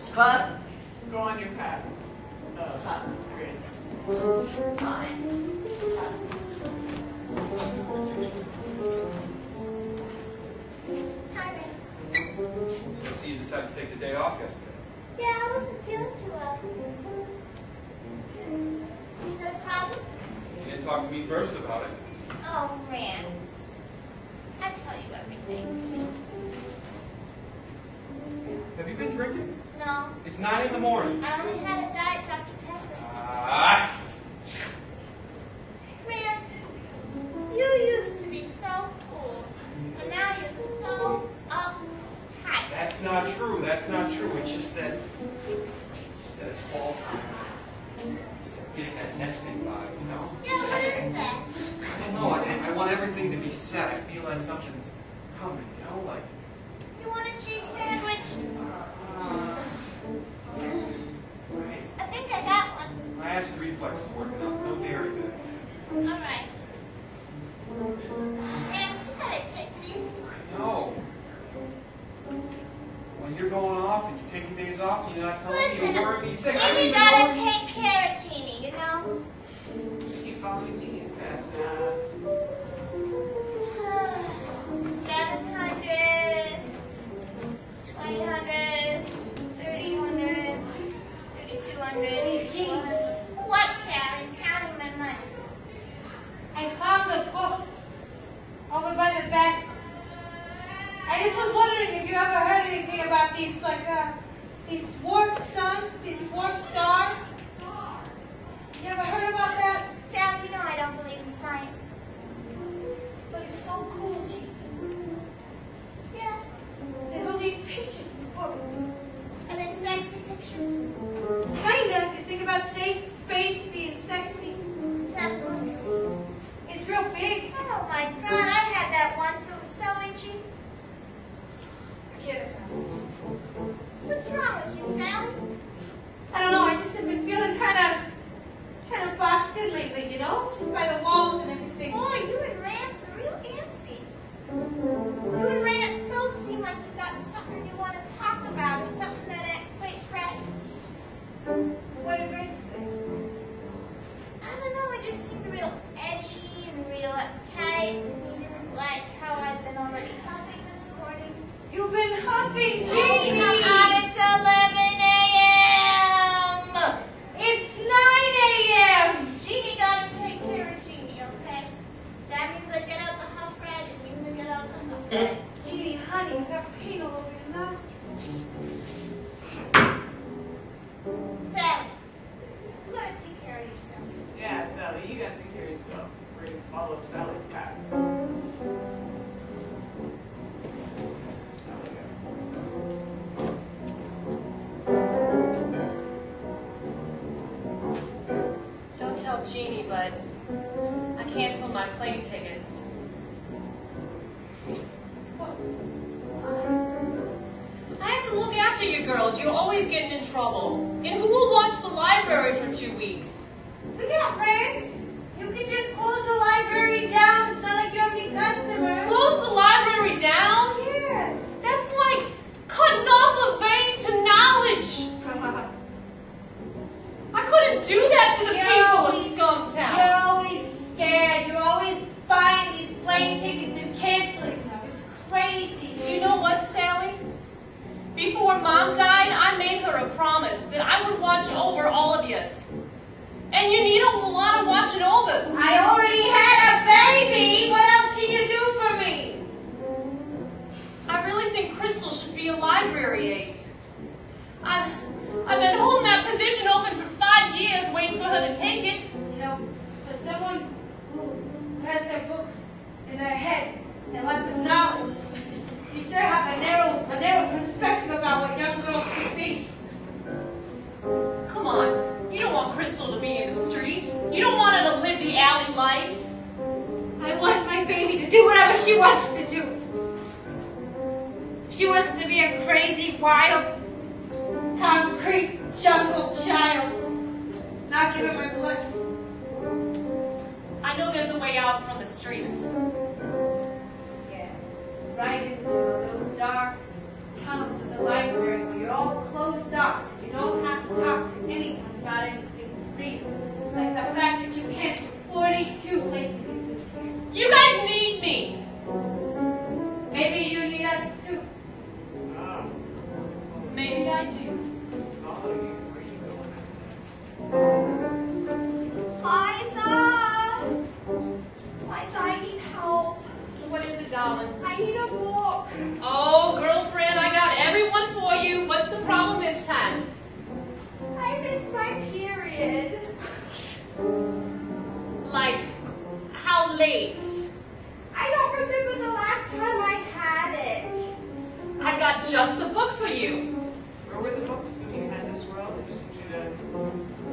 Tough? Go on your path. Tough. Grades. Fine. Tough. Hi, Rex. So I see you decided to take the day off yesterday. Yeah, I wasn't feeling too well. Is that a problem? You didn't talk to me first about it. Oh, Rance. I tell you everything. Have you been drinking? No, It's 9 in the morning. I only had a Diet Dr. Pepper. Ah! Rance, you used to be so cool, but now you're so uptight. That's not true. That's not true. It's just that it's fall time. Just getting that nesting vibe, you know? Yeah, what is that? I don't know. I want everything to be set. I feel like something's coming, you know? Like, You want a cheese sandwich? right. I think I got one. My acid reflex is working out. No dairy today. All right. Rance, you gotta take it easy. I know. When you're going off and you're taking days off and you're not telling me Listen, you're worrying me sick. I Jeannie don't gotta even know. take care of Jeannie, you know? Keep following Jeannie's path now. 700, 2000, 3000, 3200, 8200. What, Sally? I'm counting my money. I found a book over by the bed. I just was wondering if you ever heard anything about these, these dwarf suns, these dwarf stars. You ever heard about that? Sally, you know I don't believe in science. But it's so cool, Gene. Yeah. There's all these pictures in the book. Are they sexy pictures? Kind of, if you think about space being sexy. Let's have a look. It's real big. Oh my God, I had that once. It was so itchy. Forget it. What's wrong with you, Sally? I don't know, I just have been feeling kind of boxed in lately, you know? Just by the walls and everything. Boy, you and Rance are real antsy. You and Rance both seem like you've got something you want to talk about or something that ain't quite right. What did Grace say? I don't know, it just seemed real edgy and real uptight. And you didn't like how I've been already huffing this morning. You've been huffing, Jeannie! Jeannie! Come on, it's 11 a.m. It's 9 a.m. Jeannie gotta take care of Jeannie, okay? That means I get out the huff rag and you get out the huff rag. Jeannie, honey, you got pain all over your nostrils. Sally, you gotta take care of yourself. Yeah, Sally, you gotta take care of yourself. We're gonna follow Sally's path. Don't tell Jeannie, but I canceled my plane tickets. I have to look after you girls. You're always getting in trouble. And who will watch the library for 2 weeks? Look out, friends. You can just close the library down. It's not like you have any customers. Close the library down? Yeah. That's like cutting off a vein to knowledge. I couldn't do that to the people of Scumtown. You're always scared. You're always buying these plane tickets and canceling them. It's crazy. You know what, Sally? Before Mom died, I made her a promise that I would watch over all of yous. And you need a lot of watching overs. I already had a baby. What else can you do for me? I really think Crystal should be a library aide. I've been holding that position open for 5 years, waiting for her to take it. You know, for someone who has their books in their head and lots of knowledge, you sure have a narrow perspective about what young girls should be. Come on, you don't want Crystal to be in the street. You don't want her to live the alley life. I want my baby to do whatever she wants to do. She wants to be a crazy, wild, concrete jungle child. Not give her my blessing. I know there's a way out from the streets. Yeah, right into the little dark tunnels of the library where you're all way too late to be this here. You guys need me. Maybe you need us too. Maybe I do. Let's follow you. Where you going? Liza! Liza, I need help. What is it, darling? I need a book. Oh, girlfriend, I got everyone for you. What's the problem this time? I missed my period. Like, how late? I don't remember the last time I had it. I got just the book for you. Where were the books when you had this world? I just want you to...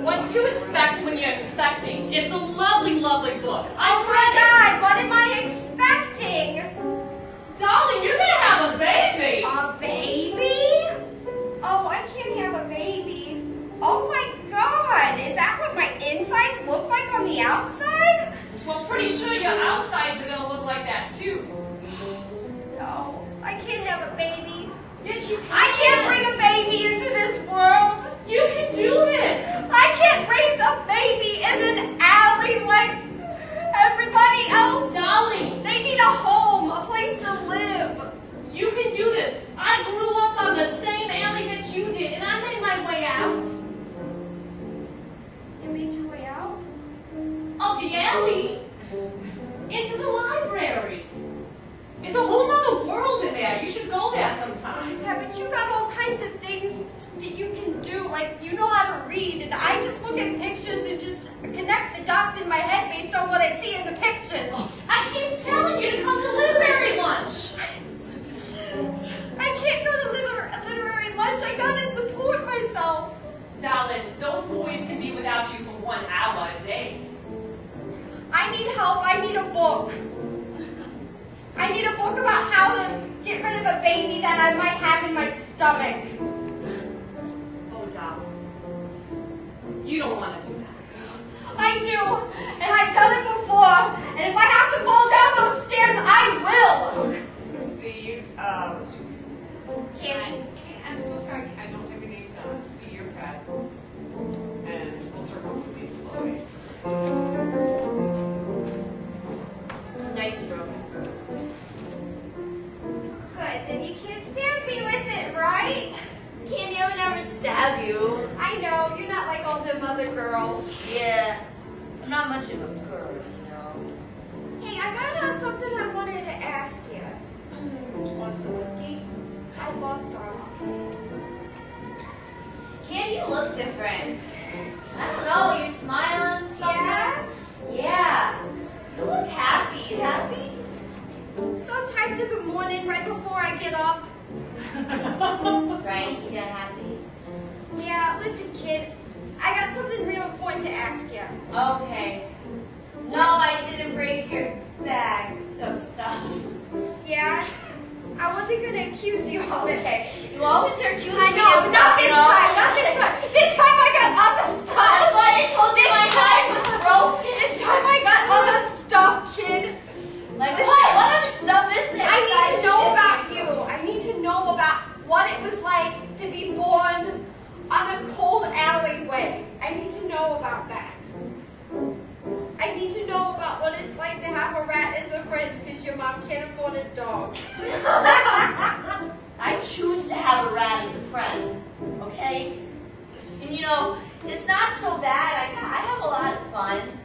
What to expect when you're expecting. It's a lovely, lovely book. Oh I've my read God, what am I expecting? it. Darling, you're gonna have a baby. A baby? Oh, I can't have a baby. Oh my God, is that what my insides look like on the outside? Well, pretty sure your outsides are gonna look like that too. No, I can't have a baby. Yes, you can. I can't bring a baby into this world. You can do this. I can't raise a baby in an alley like everybody else. Darling, They need a home, a place to live. you can do this. I grew up on the same alley that you did, and I made my way out. You made your way out? Of the alley into the library. It's a whole nother world in there. You should go there sometime. Yeah, but you got all kinds of things that you can do. Like, you know how to read, and I just look at pictures and just connect the dots in my head based on what I see in the pictures. I keep telling you to come to literary lunch. I can't go to literary lunch. I gotta support myself. Darling, those boys can be without you for 1 hour a day. I need help. I need a book. I need a book about how to get rid of a baby that I might have in my stomach. Oh, darling. You don't want to do that. I do, and I've done it before. And if I have to fall down those stairs, I will. See you, Candy. I'm so sorry, I don't have your name down. See your pad. And full circle would be Chloe. Nice broken. Good, then you can't stab me with it, right? Candy, I would never stab you. I know, you're not like all them other girls. Yeah, I'm not much of a girl, you know. Hey, I got something I wanted to ask you. Want some whiskey? I love some. Candy, you look different. I don't know, you're smiling, something? Yeah? Yeah. You look happy. You happy? Sometimes in the morning, right before I get up. Right? You get happy? Yeah, listen, kid. I got something real important to ask you. Okay. No, I didn't break your bag of stuff. Yeah? I wasn't going to accuse you of it. Okay. You always are accusing I me know, of not stuff, this you know? time, not this time. This time I got other stuff. That's why I told you my life was broken. This time I got other stuff, kid. Like Listen, what? What other stuff is there? I need to besides know shit? about you. I need to know about what it was like to be born on a cold alleyway. I need to know about that. I need to know about what it's like to have a rat as a friend because your mom can't afford a dog. I choose to have a rat as a friend, okay? And you know, it's not so bad. I have a lot of fun.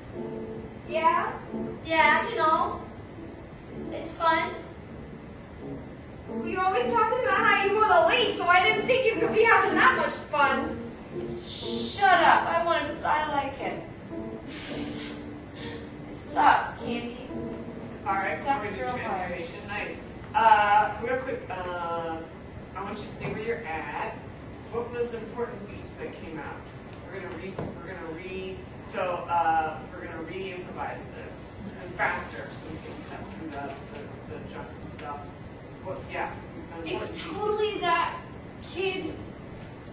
Yeah? Yeah, you know, it's fun. You're always talking about how you want to leave, so I didn't think you could be having that much fun. Shut up. I like it. It sucks, Candy. All right, so we're Sucks going to do real hard. transformation. Nice. Real quick, I want you to stay where you're at. What was important beats that came out? We're gonna re-improvise this and faster so we can cut through the junk and stuff. Well, yeah. It's totally that kid,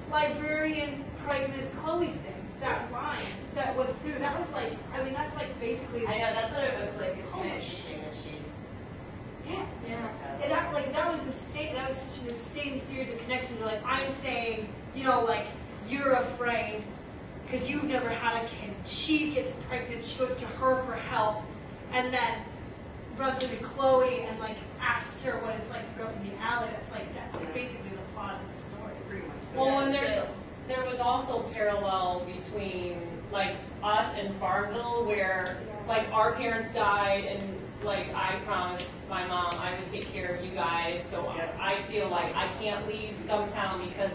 librarian, pregnant Chloe thing. That line that went through. That was like, I mean, that's like basically. I know, that's what it looks like. It's Holy kind of interesting that she's... Yeah. Yeah. And that was insane. That was such an insane series of connections. Like I'm saying, you know, like you're afraid because you've never had a kid. She gets pregnant, she goes to her for help, and then runs into Chloe and like asks her what it's like to grow up in the alley. That's basically the plot of the story. Pretty much. Well, and there was also parallel between like us and Farmville, where like our parents died, and like I promised my mom I would take care of you guys. So Yes. I feel like I can't leave Scumtown because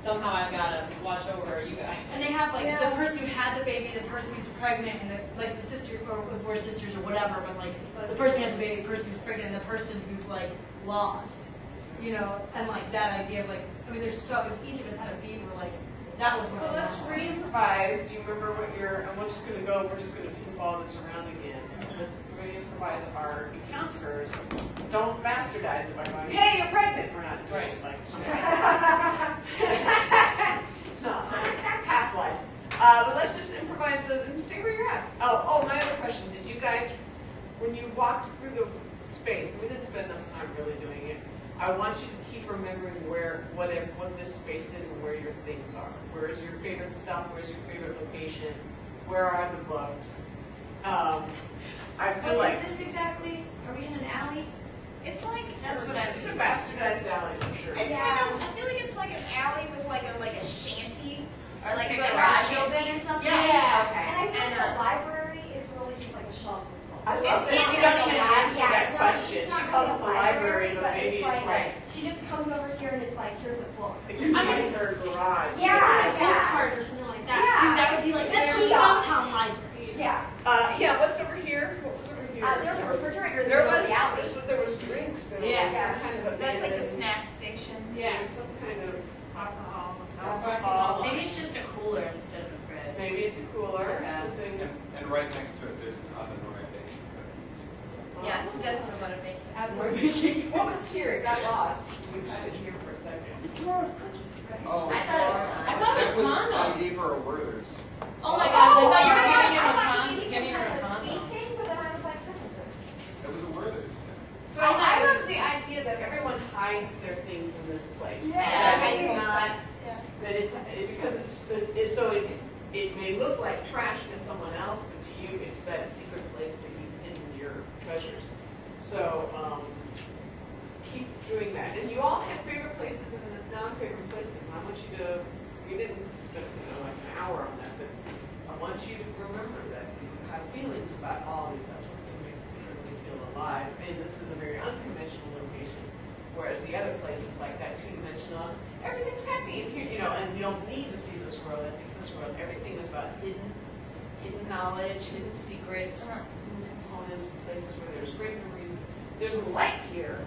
somehow I've got to watch over you guys. And they have like the person who had the baby, the person who's pregnant, and the sister or the four sisters or whatever. But like the person who had the baby, the person who's pregnant, and the person who's like lost. You know, and like that idea of like, I mean, there's so, if each of us had a beat, we're like, that was what So I let's wanted. re-improvise. Do you remember what and we're just going to we're just going to pinball this around again. Let's re-improvise our encounters. Don't bastardize it by going, hey, you're pregnant. We're not doing it like it's not Half-Life. But let's just improvise those and stay where you're at. Oh, my other question. Did you guys, when you walked through the space, and we didn't spend enough time really doing it, I want you to keep remembering what this space is and where your things are. Where is your favorite stuff? Where's your favorite location? Where are the books? I feel What like is this exactly? Are we in an alley? It's like, that's what I was. it's a bastardized alley for sure. It's like I feel like it's like an alley with like a shanty Or like a It's like garage a building shanty. or something? Yeah. Okay. And I feel like the library is really just like a shelf. I love It's that you don't even answer that question. It's She not calls really it the library, but but maybe it's like she just comes over here and it's like, here's a book. you're in her garage. Yeah. Like a book cart or something like that too. That would be like That's their kiosk. Scumtown library. Yeah. Yeah. What's over here? What was over here? There's a refrigerator in the There middle was of the alley. there was drinks. There was Yes. some kind of a That's like the abandoned- snack station. There was some kind of Alcohol. alcohol. Maybe it's just a cooler instead of a fridge. Maybe it's a cooler or Yeah. something. And right next to it, there's an oven where I bake cookies. Yeah, he does do a lot of baking. We're making. What was here? It got lost. We had it here for a second. It's a drawer of cookies, right? Oh, I thought it was fun. I thought it was I condoms. gave her a Werther's. Oh my gosh, I thought you were giving him a I thought condom. you Giving her a kind of condom. sweet thing, but then I was like, It was a Werther's. So I love the idea that everyone hides their things in this place. Yeah. That it's Yeah. not. That because it may look like trash to someone else, but to you, it's that secret place that you've hidden your treasures. So keep doing that. And you all have favorite places and non-favorite places. And I want you to. We didn't spend like an hour on that, but I want you to remember that you have feelings about all these. That's what's going to make us certainly feel alive. And this is a very unconventional location, whereas the other places like that two-dimensional, everything's happy in here, and you don't need to see this world. I think this world, everything is about hidden knowledge, hidden secrets, hidden components, places where there's great memories. There's a light here,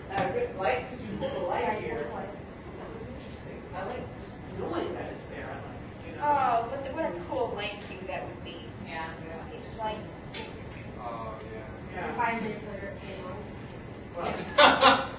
light because you put a light here. That was interesting. I like just knowing that it's there. I like, Oh, what a cool light cue that would be. Yeah. It's just like Oh, yeah. Yeah. 5 minutes later. Well,